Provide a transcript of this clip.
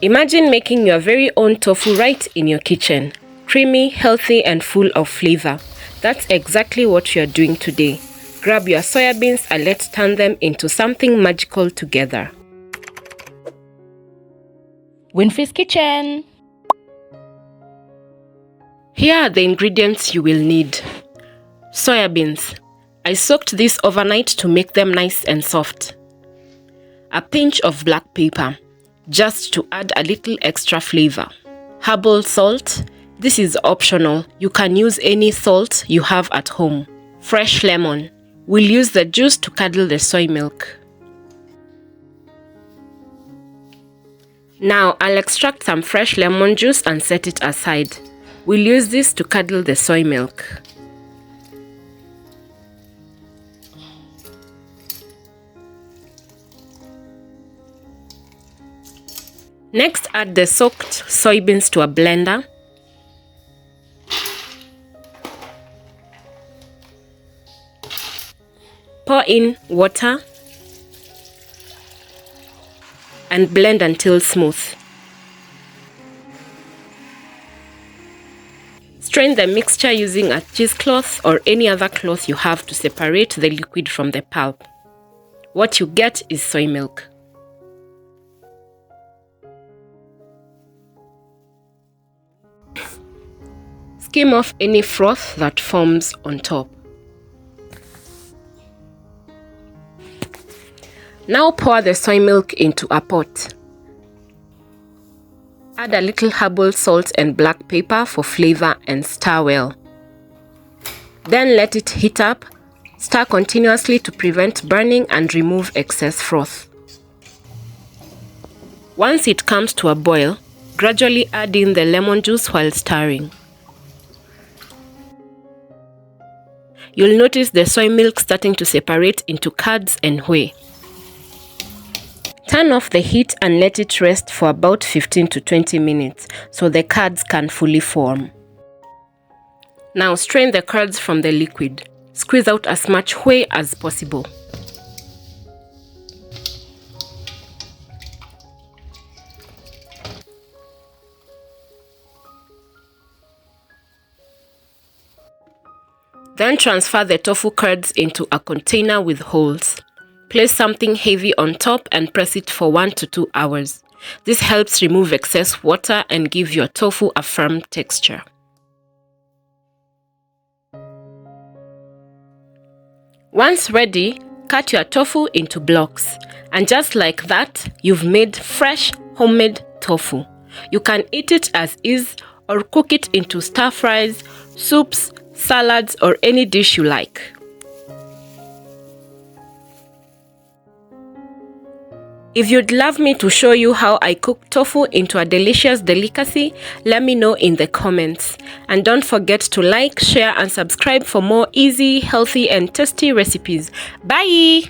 Imagine making your very own tofu right in your kitchen. Creamy, healthy, and full of flavor. That's exactly what you're doing today. Grab your soya beans and let's turn them into something magical together. Winfrey's Kitchen! Here are the ingredients you will need. Soya beans. I soaked these overnight to make them nice and soft. A pinch of black pepper, just to add a little extra flavor. Herbal salt. This is optional. You can use any salt you have at home. Fresh lemon. We'll use the juice to curdle the soy milk. Now I'll extract some fresh lemon juice and set it aside. We'll use this to curdle the soy milk. Next, add the soaked soybeans to a blender. Pour in water and blend until smooth. Strain the mixture using a cheesecloth or any other cloth you have to separate the liquid from the pulp. What you get is soy milk. Skim off any froth that forms on top. Now pour the soy milk into a pot. Add a little herbal salt and black pepper for flavor and stir well. Then let it heat up. Stir continuously to prevent burning and remove excess froth. Once it comes to a boil, gradually add in the lemon juice while stirring. You'll notice the soy milk starting to separate into curds and whey. Turn off the heat and let it rest for about 15 to 20 minutes so the curds can fully form. Now strain the curds from the liquid. Squeeze out as much whey as possible. Then transfer the tofu curds into a container with holes. Place something heavy on top and press it for 1 to 2 hours. This helps remove excess water and give your tofu a firm texture. Once ready, cut your tofu into blocks. And just like that, you've made fresh, homemade tofu. You can eat it as is or cook it into stir fries, soups, salads, or any dish you like. If you'd love me to show you how I cook tofu into a delicious delicacy, let me know in the comments. And don't forget to like, share, and subscribe for more easy, healthy, and tasty recipes. Bye!